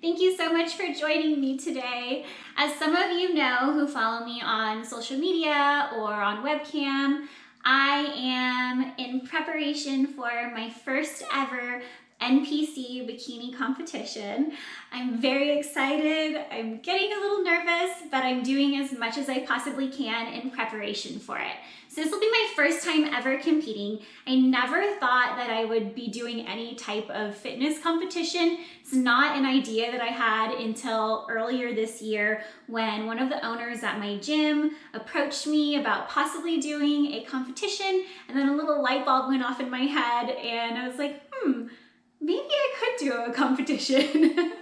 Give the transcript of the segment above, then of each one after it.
Thank you so much for joining me today. As some of you know who follow me on social media or on webcam, I am in preparation for my first ever NPC Bikini competition. I'm very excited. I'm getting a little nervous, but I'm doing as much as I possibly can in preparation for it. So this will be my first time ever competing. I never thought that I would be doing any type of fitness competition. It's not an idea that I had until earlier this year when one of the owners at my gym approached me about possibly doing a competition, and then a little light bulb went off in my head and I was like, maybe I could do a competition.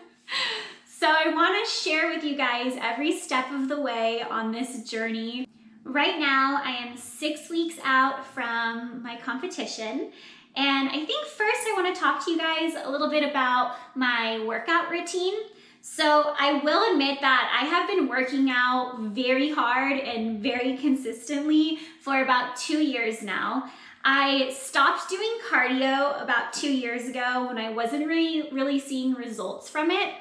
So I want to share with you guys every step of the way on this journey. Right now, I am 6 weeks out from my competition. And I think first I want to talk to you guys a little bit about my workout routine. So I will admit that I have been working out very hard and very consistently for about 2 years now. I stopped doing cardio about 2 years ago when I wasn't really seeing results from it.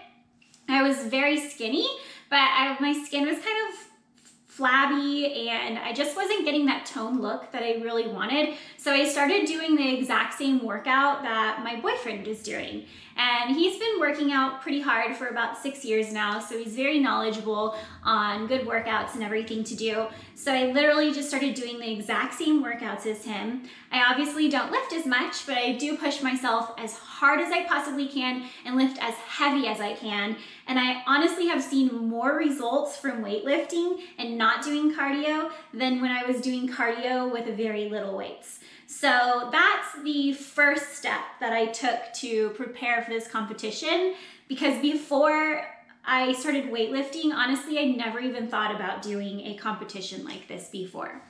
I was very skinny, but my skin was kind of flabby and I just wasn't getting that toned look that I really wanted. So I started doing the exact same workout that my boyfriend is doing. And he's been working out pretty hard for about 6 years now, so he's very knowledgeable on good workouts and everything to do. So I literally just started doing the exact same workouts as him. I obviously don't lift as much, but I do push myself as hard as I possibly can and lift as heavy as I can. And I honestly have seen more results from weightlifting and not doing cardio than when I was doing cardio with very little weights. So that's the first step that I took to prepare for this competition, because before I started weightlifting, honestly, I never even thought about doing a competition like this before.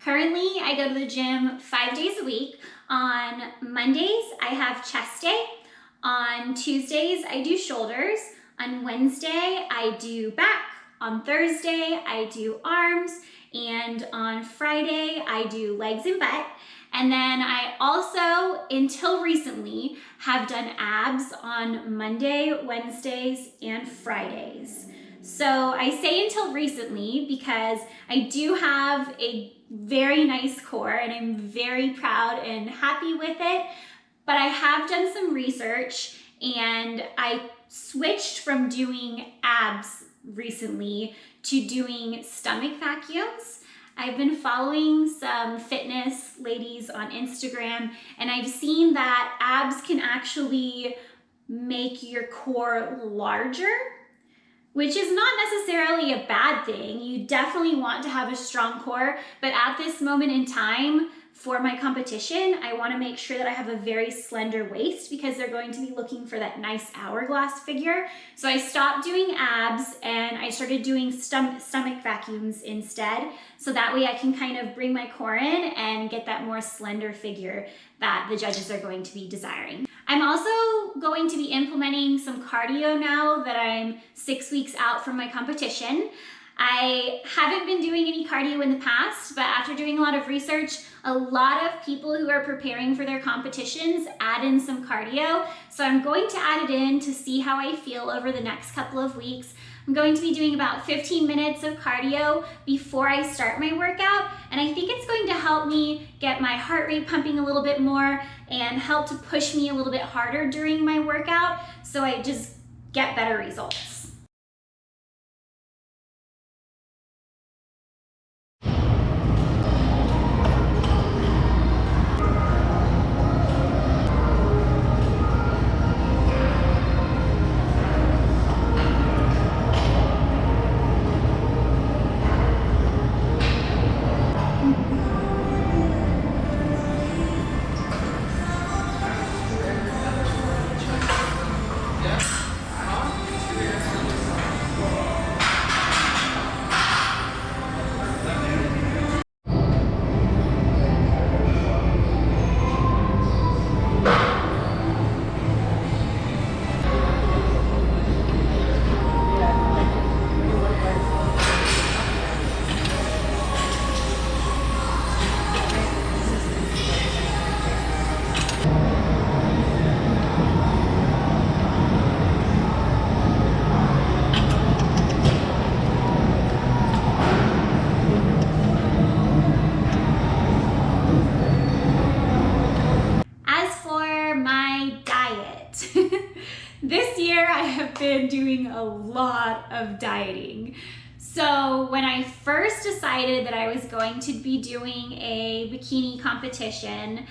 Currently, I go to the gym 5 days a week. On Mondays, I have chest day. On Tuesdays, I do shoulders. On Wednesday, I do back. On Thursday, I do arms. And on Friday, I do legs and butt. And then I also, until recently, have done abs on Monday, Wednesdays, and Fridays. So I say until recently because I do have a very nice core and I'm very proud and happy with it. But I have done some research and I switched from doing abs recently to doing stomach vacuums. I've been following some fitness ladies on Instagram and I've seen that abs can actually make your core larger, which is not necessarily a bad thing. You definitely want to have a strong core, but at this moment in time for my competition, I want to make sure that I have a very slender waist because they're going to be looking for that nice hourglass figure. So I stopped doing abs and I started doing stomach vacuums instead. So that way I can kind of bring my core in and get that more slender figure that the judges are going to be desiring. I'm also going to be implementing some cardio now that I'm 6 weeks out from my competition. I haven't been doing any cardio in the past, but after doing a lot of research, a lot of people who are preparing for their competitions add in some cardio. So I'm going to add it in to see how I feel over the next couple of weeks. I'm going to be doing about 15 minutes of cardio before I start my workout, and I think it's going to help me get my heart rate pumping a little bit more and help to push me a little bit harder during my workout so I just get better results. This year I have been doing a lot of dieting. So when I first decided that I was going to be doing a bikini competition,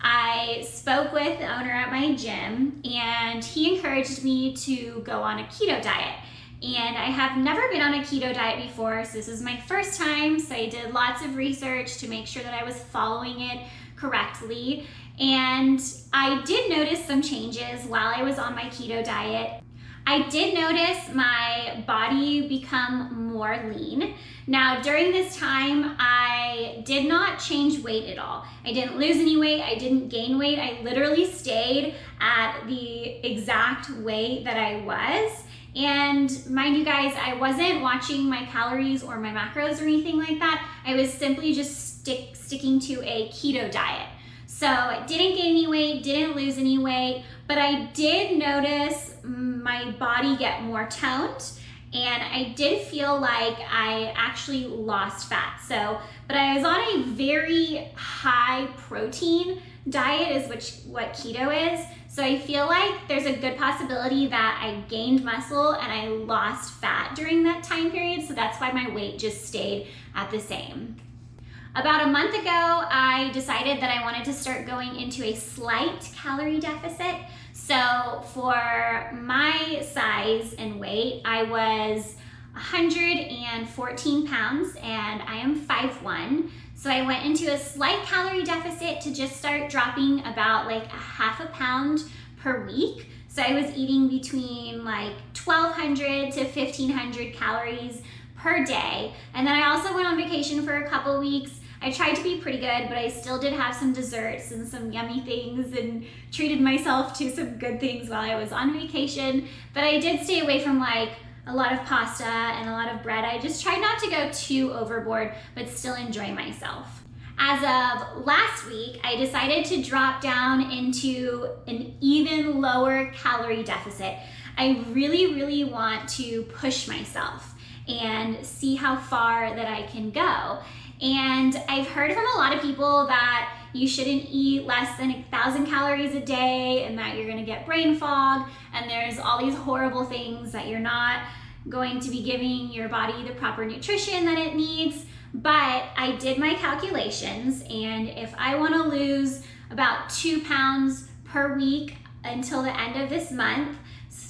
I spoke with the owner at my gym and he encouraged me to go on a keto diet. And I have never been on a keto diet before, so this is my first time. So I did lots of research to make sure that I was following it correctly. And I did notice some changes while I was on my keto diet. I did notice my body become more lean. Now, during this time, I did not change weight at all. I didn't lose any weight, I didn't gain weight. I literally stayed at the exact weight that I was. And mind you guys, I wasn't watching my calories or my macros or anything like that. I was simply just sticking to a keto diet. So I didn't gain any weight, didn't lose any weight, but I did notice my body get more toned and I did feel like I actually lost fat. But I was on a very high protein diet is what keto is. So I feel like there's a good possibility that I gained muscle and I lost fat during that time period. So that's why my weight just stayed at the same. About a month ago, I decided that I wanted to start going into a slight calorie deficit. So for my size and weight, I was 114 pounds and I am 5'1". So I went into a slight calorie deficit to just start dropping about like a half a pound per week. So I was eating between like 1,200 to 1,500 calories per day. And then I also went on vacation for a couple weeks. I tried to be pretty good, but I still did have some desserts and some yummy things and treated myself to some good things while I was on vacation. But I did stay away from like a lot of pasta and a lot of bread. I just tried not to go too overboard, but still enjoy myself. As of last week, I decided to drop down into an even lower calorie deficit. I really want to push myself and see how far that I can go. And I've heard from a lot of people that you shouldn't eat less than 1,000 calories a day and that you're gonna get brain fog and there's all these horrible things that you're not going to be giving your body the proper nutrition that it needs. But I did my calculations, and if I wanna lose about 2 pounds per week until the end of this month,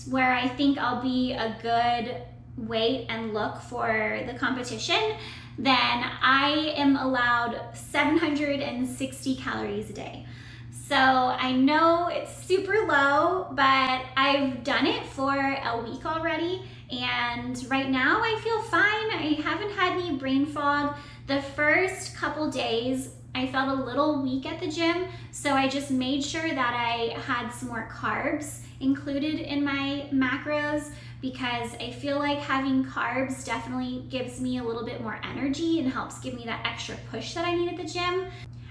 where I think I'll be a good weight and look for the competition, then I am allowed 760 calories a day. So I know it's super low, but I've done it for a week already, and right now I feel fine. I haven't had any brain fog. The first couple days I felt a little weak at the gym, so I just made sure that I had some more carbs included in my macros, because I feel like having carbs definitely gives me a little bit more energy and helps give me that extra push that I need at the gym.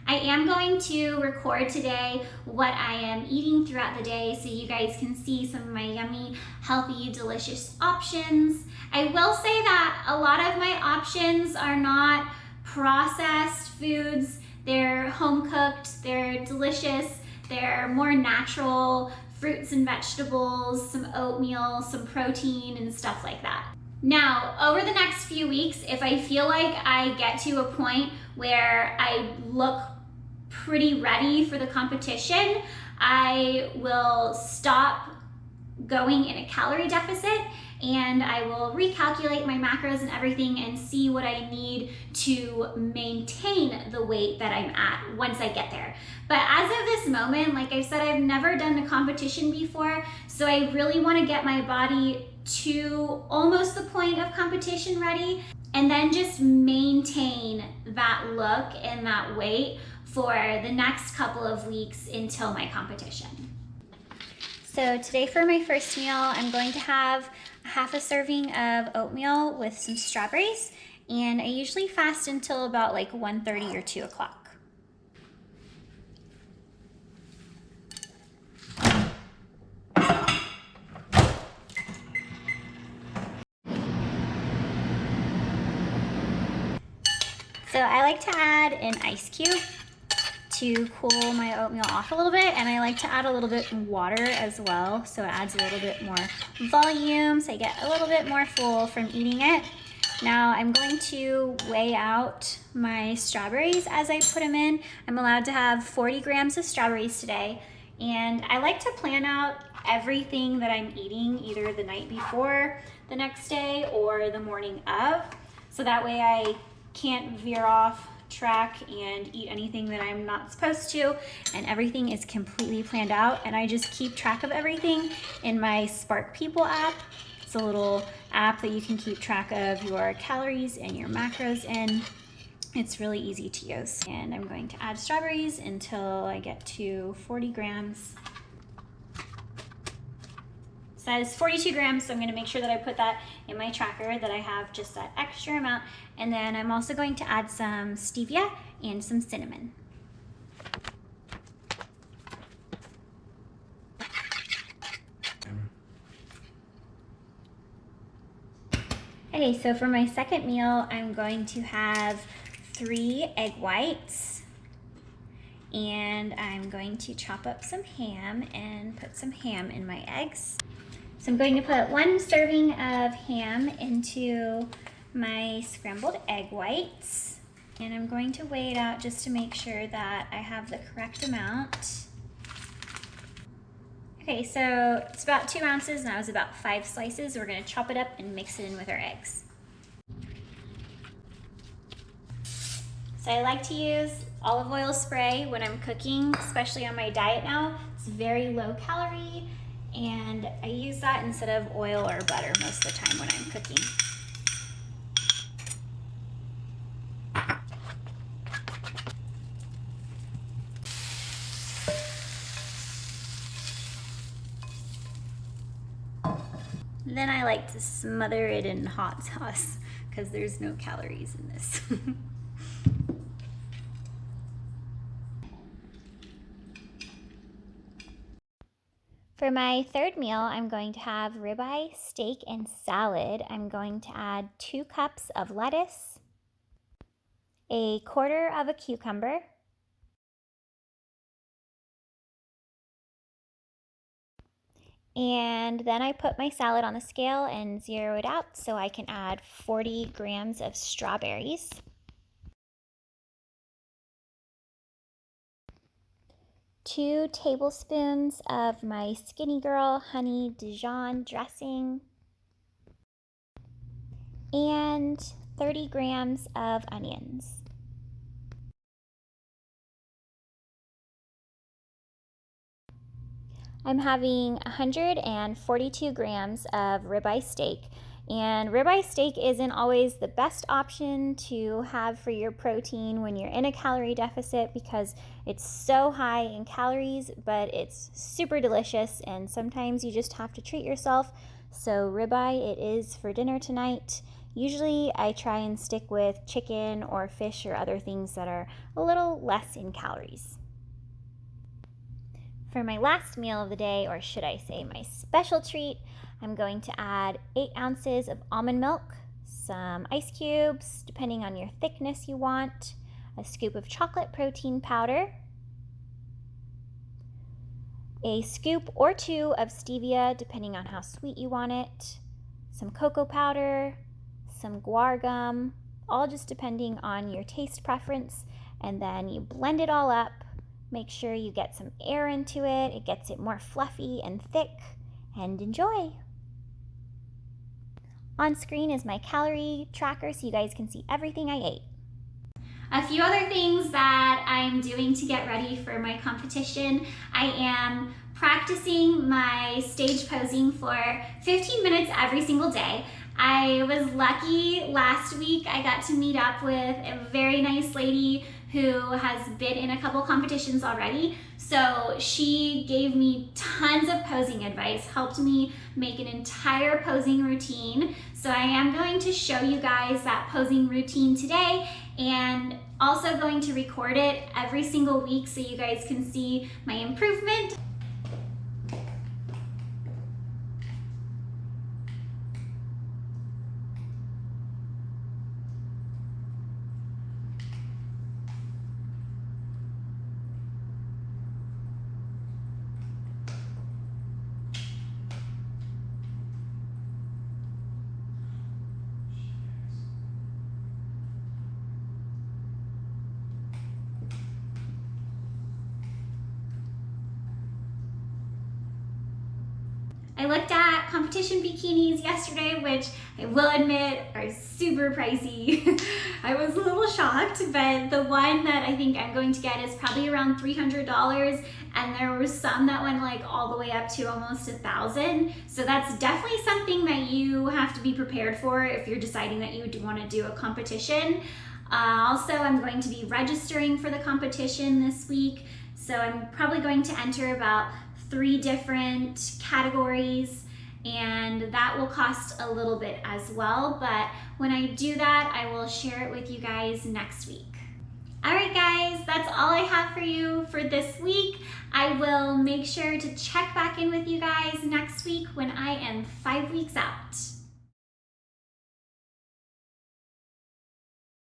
I am going to record today what I am eating throughout the day so you guys can see some of my yummy, healthy, delicious options. I will say that a lot of my options are not processed foods. They're home cooked, they're delicious, they're more natural, fruits and vegetables, some oatmeal, some protein, and stuff like that. Now, over the next few weeks, if I feel like I get to a point where I look pretty ready for the competition, I will stop going in a calorie deficit and I will recalculate my macros and everything and see what I need to maintain the weight that I'm at once I get there. But as of this moment, like I said, I've never done a competition before, so I really want to get my body to almost the point of competition ready and then just maintain that look and that weight for the next couple of weeks until my competition. So today for my first meal, I'm going to have half a serving of oatmeal with some strawberries, and I usually fast until about like 1:30 or 2 o'clock. So I like to add an ice cube to cool my oatmeal off a little bit, and I like to add a little bit water as well, so it adds a little bit more volume, so I get a little bit more full from eating it. Now I'm going to weigh out my strawberries as I put them in. I'm allowed to have 40 grams of strawberries today, and I like to plan out everything that I'm eating either the night before the next day or the morning of, so that way I can't veer off track and eat anything that I'm not supposed to, and everything is completely planned out, and I just keep track of everything in my Spark People app. It's a little app that you can keep track of your calories and your macros in. It's really easy to use. And I'm going to add strawberries until I get to 40 grams. So that is 42 grams, so I'm gonna make sure that I put that in my tracker, that I have just that extra amount. And then I'm also going to add some stevia and some cinnamon. Okay, so for my second meal, I'm going to have 3 egg whites, and I'm going to chop up some ham and put some ham in my eggs. So I'm going to put 1 serving of ham into my scrambled egg whites, and I'm going to weigh it out just to make sure that I have the correct amount. Okay, so it's about 2 ounces, and that was about 5 slices. We're gonna chop it up and mix it in with our eggs. So I like to use olive oil spray when I'm cooking, especially on my diet now. It's very low calorie, and I use that instead of oil or butter most of the time when I'm cooking. Then I like to smother it in hot sauce because there's no calories in this. For my third meal, I'm going to have ribeye, steak, and salad. I'm going to add 2 cups of lettuce, 1/4 of a cucumber, and then I put my salad on the scale and zero it out so I can add 40 grams of strawberries. Two tablespoons of my Skinny Girl Honey Dijon dressing, and 30 grams of onions. I'm having 142 grams of ribeye steak, and ribeye steak isn't always the best option to have for your protein when you're in a calorie deficit because it's so high in calories, but it's super delicious, and sometimes you just have to treat yourself. So ribeye it is for dinner tonight. Usually I try and stick with chicken or fish or other things that are a little less in calories. For my last meal of the day, or should I say my special treat, I'm going to add 8 ounces of almond milk, some ice cubes, depending on your thickness you want, a scoop of chocolate protein powder, a scoop or 2 of stevia, depending on how sweet you want it, some cocoa powder, some guar gum, all just depending on your taste preference, and then you blend it all up. Make sure you get some air into it. It gets it more fluffy and thick, and enjoy. On screen is my calorie tracker so you guys can see everything I ate. A few other things that I'm doing to get ready for my competition. I am practicing my stage posing for 15 minutes every single day. I was lucky last week I got to meet up with a very nice lady who has been in a couple competitions already. So she gave me tons of posing advice, helped me make an entire posing routine. So I am going to show you guys that posing routine today, and also going to record it every single week so you guys can see my improvement. I looked at competition bikinis yesterday, which I will admit are super pricey. I was a little shocked, but the one that I think I'm going to get is probably around $300, and there were some that went like all the way up to almost $1,000. So that's definitely something that you have to be prepared for if you're deciding that you do want to do a competition. Also, I'm going to be registering for the competition this week, so I'm probably going to enter about 3 different categories, and that will cost a little bit as well, but when I do that, I will share it with you guys next week. All right guys, that's all I have for you for this week. I will make sure to check back in with you guys next week when I am 5 weeks out.